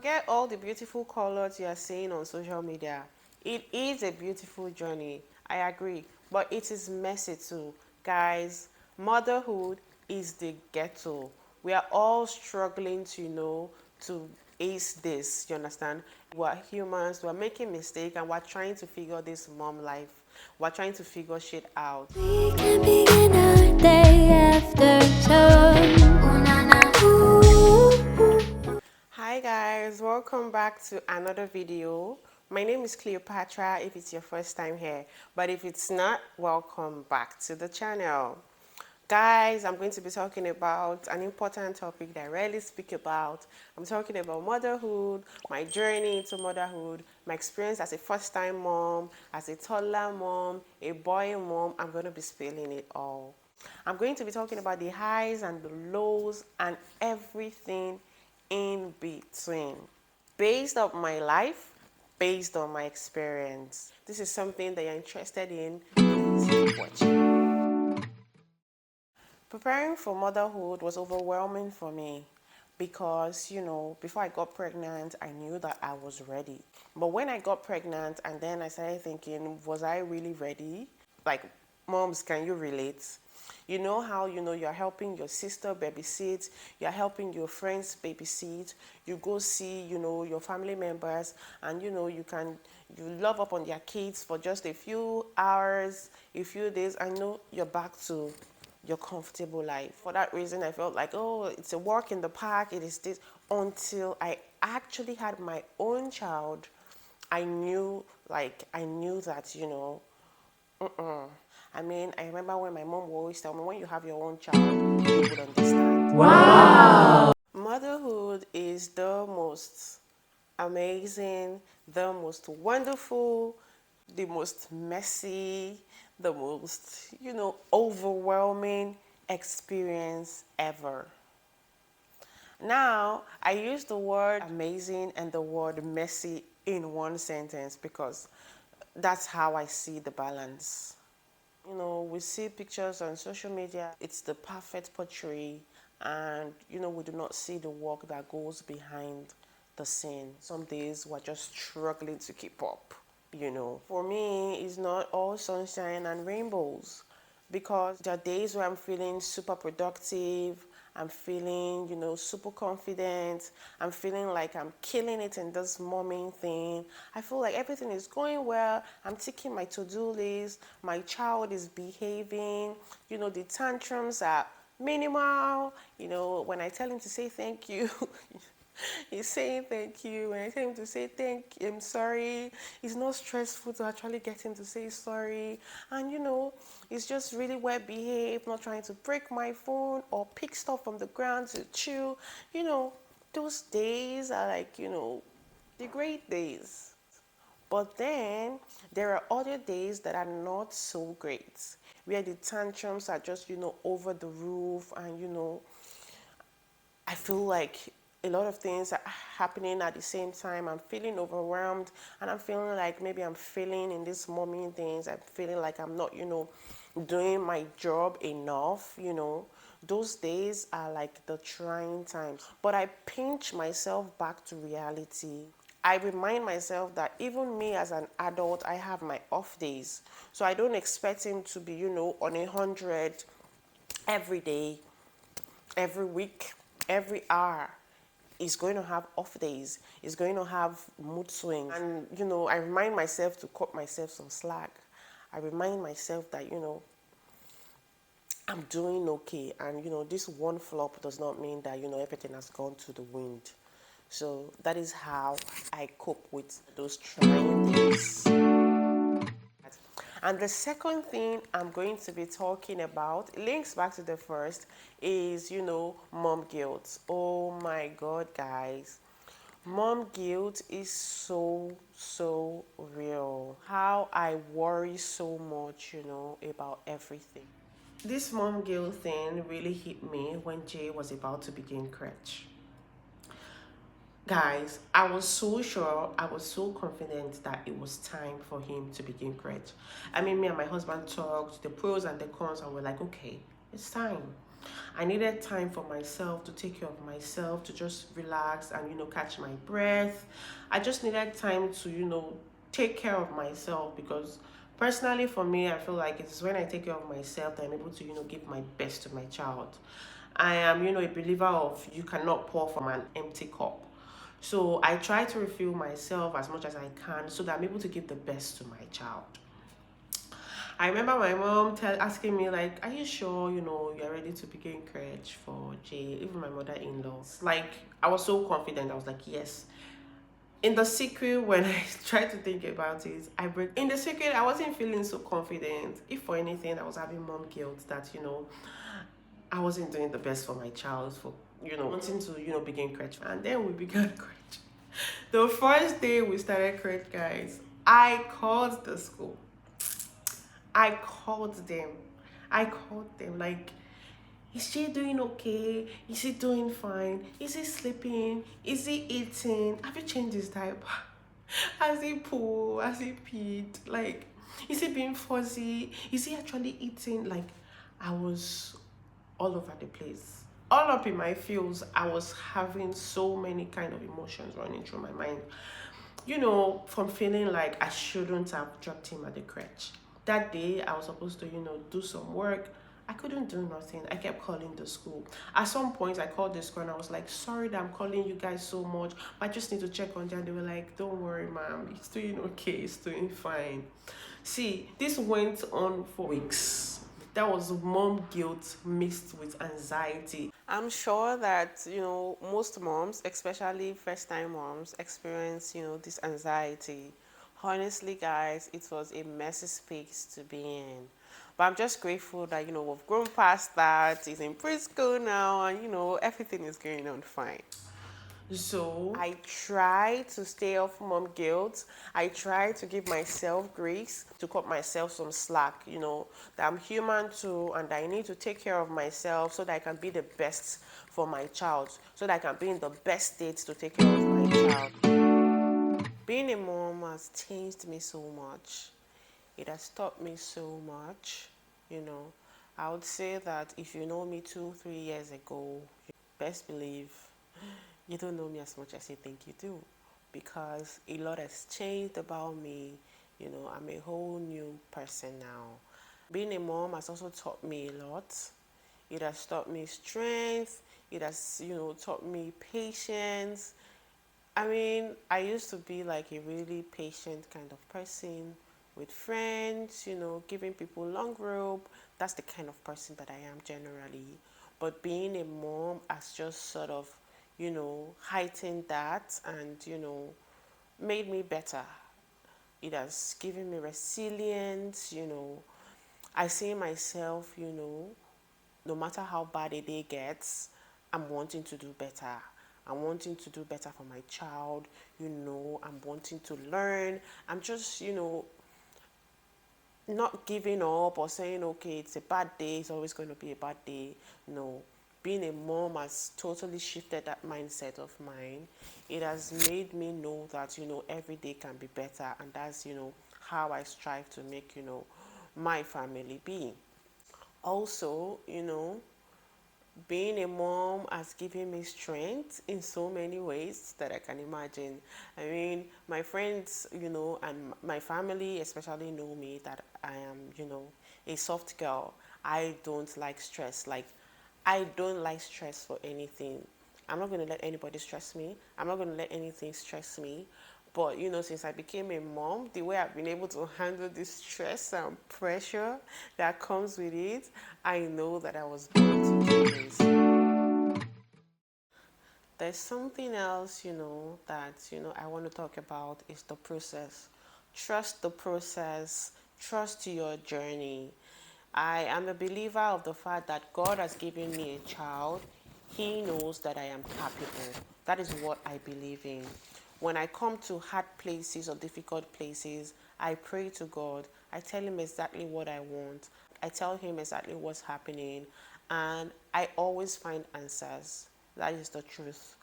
Forget all the beautiful colors you are seeing on social media. It is a beautiful journey, I agree, but it is messy too. Guys, motherhood is the ghetto. We are all struggling to, to ace this, you understand? We're humans, we're making mistakes, and we're trying to figure this mom life. We're trying to figure shit out. We can begin our day after some. Ooh, na, na, ooh. Hi guys, welcome back to another video. My name is Cleopatra if it's your first time here, but if it's not, welcome back to the channel. Guys, I'm going to be talking about an important topic that I rarely speak about. I'm talking about motherhood, my journey into motherhood, my experience as a first-time mom, as a toddler mom, a boy mom. I'm going to be spilling it all. I'm going to be talking about the highs and the lows and everything in between. Based on my life, based on my experience. This is something that you're interested in, please keep watching. Preparing for motherhood was overwhelming for me because, before I got pregnant, I knew that I was ready. But when I got pregnant and then I started thinking, was I really ready? Like, moms, can you relate? You know how, you're helping your sister babysit, you're helping your friends babysit, you go see, your family members, and, you love up on their kids for just a few hours, a few days, and you're back to your comfortable life. For that reason, I felt like, oh, it's a walk in the park, it is this. Until I actually had my own child, I knew that, I mean, I remember when my mom would always tell me, when you have your own child, you would understand. Wow! Motherhood is the most amazing, the most wonderful, the most messy, the most, overwhelming experience ever. Now, I use the word amazing and the word messy in one sentence because that's how I see the balance. We see pictures on social media, it's the perfect portray, and we do not see the work that goes behind the scene. Some days we're just struggling to keep up. For me, it's not all sunshine and rainbows because there are days where I'm feeling super productive, I'm feeling, super confident, I'm feeling like I'm killing it in this momming thing. I feel like everything is going well, I'm ticking my to-do list, my child is behaving, the tantrums are minimal, when I tell him to say thank you, he's saying thank you. When I tell him to say I'm sorry, it's not stressful to actually get him to say sorry. And it's just really well behaved, not trying to break my phone or pick stuff from the ground to chew. Those days are like, the great days. But then there are other days that are not so great, where the tantrums are just, over the roof, and I feel like a lot of things are happening at the same time. I'm feeling overwhelmed, and I'm feeling like maybe I'm failing in these mommy things. I'm feeling like I'm not, doing my job enough. Those days are like the trying times. But I pinch myself back to reality. I remind myself that even me as an adult, I have my off days. So I don't expect him to be, on 100 every day, every week, every hour. Is going to have off days. Is going to have mood swings. And, I remind myself to cut myself some slack. I remind myself that, I'm doing okay. And, this one flop does not mean that, everything has gone to the wind. So that is how I cope with those trying days. And the second thing I'm going to be talking about, links back to the first, is, mom guilt. Oh my God, guys. Mom guilt is so, so real. How I worry so much, about everything. This mom guilt thing really hit me when Jay was about to begin crutch. Guys, I was so sure, I was so confident that it was time for him to begin crutch. I mean, me and my husband talked the pros and the cons, and we're like, okay, It's time. I needed time for myself to take care of myself, to just relax and, catch my breath. I just needed time to, take care of myself because personally for me, I feel like it's when I take care of myself that I'm able to, give my best to my child. I am, a believer of you cannot pour from an empty cup. So I try to refill myself as much as I can so that I'm able to give the best to my child. I remember my mom asking me like, "Are you sure you're ready to begin crèche for Jay?" Even my mother-in-law. Like I was so confident. I was like, "Yes." In the secret, when I tried to think about it, I break. In the secret, I wasn't feeling so confident. If for anything, I was having mom guilt that I wasn't doing the best for my child for wanting to begin crèche, and then we began crèche. The first day we started crèche, guys, I called the school. I called them. I called them like, is she doing okay? Is he doing fine? Is he sleeping? Is he eating? Have you changed his diaper? Has he poo? Has he peed? Like, is he being fuzzy? Is he actually eating? Like, I was all over the place. All up in my feels, I was having so many kind of emotions running through my mind. From feeling like I shouldn't have dropped him at the crèche. That day, I was supposed to, do some work. I couldn't do nothing. I kept calling the school. At some point, I called the school and I was like, sorry that I'm calling you guys so much, but I just need to check on Jan. They were like, don't worry, ma'am. He's doing okay. He's doing fine. See, this went on for weeks. That was mom guilt mixed with anxiety. I'm sure that, most moms, especially first time moms, experience, this anxiety. Honestly, guys, it was a messy space to be in. But I'm just grateful that, we've grown past that. He's in preschool now and, everything is going on fine. So I try to stay off mom guilt. I try to give myself grace, to cut myself some slack, that I'm human too and that I need to take care of myself so that I can be the best for my child, so that I can be in the best state to take care of my child. Being a mom has changed me so much. It has taught me so much, you know. I would say that if you know me 2, 3 years ago, best believe you don't know me as much as you think you do, because a lot has changed about me. I'm a whole new person now. Being a mom has also taught me a lot. It has taught me strength. It has, taught me patience. I mean, I used to be like a really patient kind of person with friends, giving people long rope. That's the kind of person that I am generally. But being a mom has just sort of, heightened that and, made me better. It has given me resilience. I see myself, no matter how bad a day gets, I'm wanting to do better. I'm wanting to do better for my child. I'm wanting to learn. I'm just, not giving up or saying, okay, it's a bad day, it's always going to be a bad day. No. Being a mom has totally shifted that mindset of mine. It has made me know that, every day can be better. And that's, how I strive to make, my family be. Also, being a mom has given me strength in so many ways that I can imagine. I mean, my friends, and my family especially know me that I am, a soft girl. I don't like stress. Like, I don't like stress for anything. I'm not going to let anybody stress me. I'm not going to let anything stress me. But, since I became a mom, the way I've been able to handle this stress and pressure that comes with it, I know that I was born to do this. There's something else, that, I want to talk about is the process. Trust the process, trust your journey. I am a believer of the fact that God has given me a child. He knows that I am capable. That is what I believe in. When I come to hard places or difficult places, I pray to God. I tell him exactly what I want. I tell him exactly what's happening. And I always find answers. That is the truth.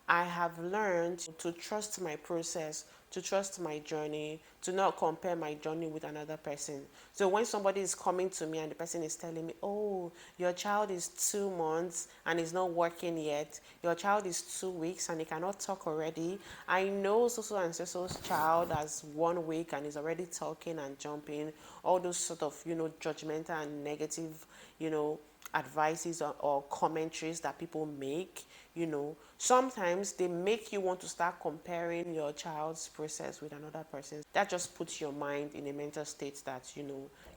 I have learned to trust my process, to trust my journey, to not compare my journey with another person. So when somebody is coming to me and the person is telling me, oh, your child is 2 months and is not working yet, your child is 2 weeks and he cannot talk already, I know so and so's child has 1 week and is already talking and jumping, all those sort of, judgmental and negative, advices or commentaries that people make, sometimes they make you want to start comparing your child's process with another person's. That just puts your mind in a mental state that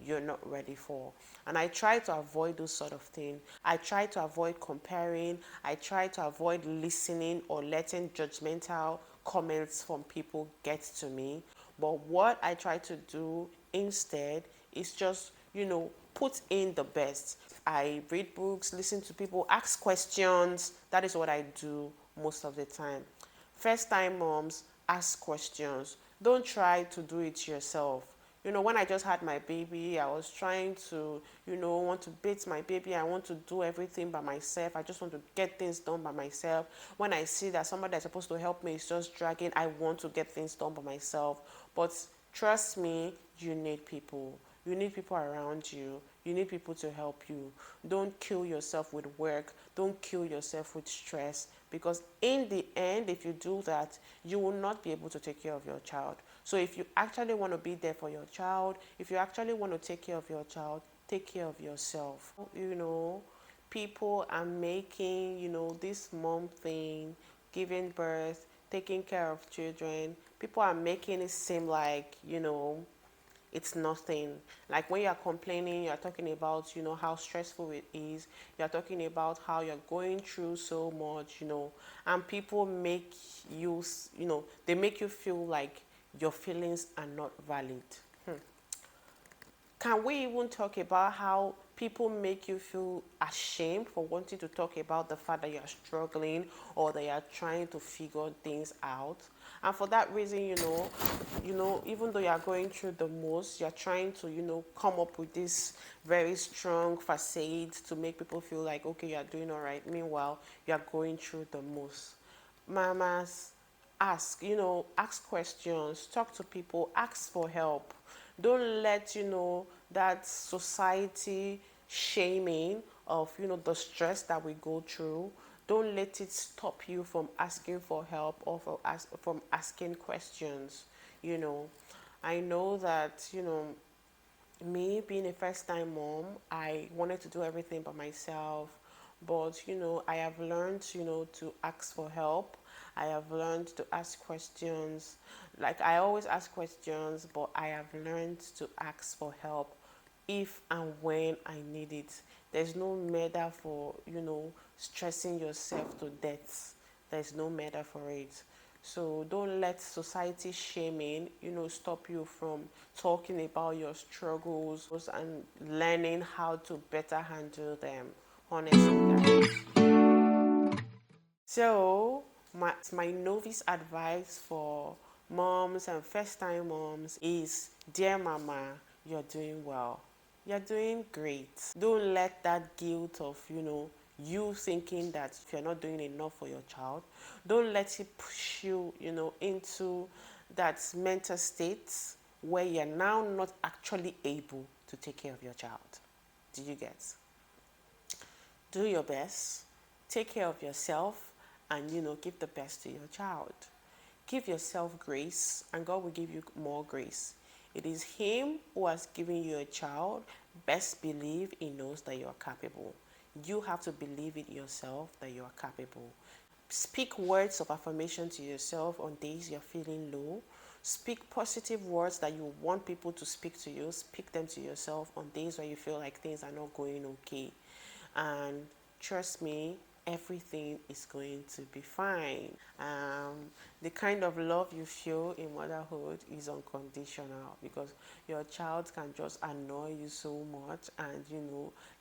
you're not ready for. And I try to avoid those sort of things. I try to avoid comparing. I try to avoid listening or letting judgmental comments from people get to me. But what I try to do instead is just put in the best. I read books, listen to people, ask questions. That is what I do most of the time. First time moms, ask questions. Don't try to do it yourself. When I just had my baby, I was trying to, want to bathe my baby. I want to do everything by myself. I just want to get things done by myself. When I see that somebody that's supposed to help me is just dragging, I want to get things done by myself. But trust me, you need people. You need people around you. You need people to help you. Don't kill yourself with work. Don't kill yourself with stress. Because in the end, if you do that, you will not be able to take care of your child. So if you actually want to be there for your child, if you actually want to take care of your child, take care of yourself. People are making, this mom thing, giving birth, taking care of children. People are making it seem like, it's nothing. Like when you're complaining, you're talking about, how stressful it is. You're talking about how you're going through so much, and people make you, they make you feel like your feelings are not valid. Can we even talk about how people make you feel ashamed for wanting to talk about the fact that you're struggling or that you're trying to figure things out? And for that reason, even though you're going through the most, you're trying to, come up with this very strong facade to make people feel like, okay, you're doing all right. Meanwhile, you're going through the most. Mamas, ask questions, talk to people, ask for help. Don't let that society shaming of the stress that we go through. Don't let it stop you from asking for help or from asking questions. you know I know that me being a first time mom, I wanted to do everything by myself. But, I have learned, to ask for help. I have learned to ask questions. Like, I always ask questions, but I have learned to ask for help if and when I need it. There's no matter for, stressing yourself to death. There's no matter for it. So don't let society shaming, stop you from talking about your struggles and learning how to better handle them. Honestly, guys. So my novice advice for moms and first-time moms is, dear mama, you're doing well. You're doing great. Don't let that guilt of, you thinking that if you're not doing enough for your child, don't let it push you, into that mental state where you're now not actually able to take care of your child. Do you get? Do your best, take care of yourself, and give the best to your child. Give yourself grace, and God will give you more grace. It is Him who has given you a child. Best believe He knows that you are capable. You have to believe it yourself that you are capable. Speak words of affirmation to yourself on days you're feeling low. Speak positive words that you want people to speak to you. Speak them to yourself on days where you feel like things are not going okay. And trust me, everything is going to be fine. The kind of love you feel in motherhood is unconditional, because your child can just annoy you so much, and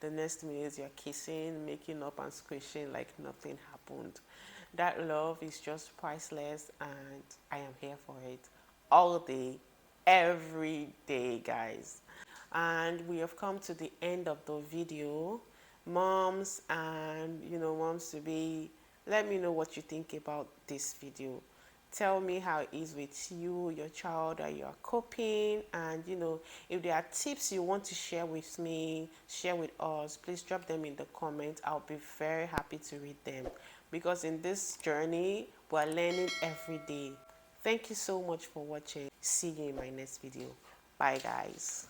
the next minute you're kissing, making up, and squishing like nothing happened. That love is just priceless, and I am here for it all day, every day, guys. And we have come to the end of the video. Moms and moms to be, let me know what you think about this video. Tell me how it is with you, your child, that you are coping. And if there are tips you want to share with me, share with us, please drop them in the comments. I'll be very happy to read them, because in this journey we're learning every day. Thank you so much for watching. See you in my next video. Bye guys.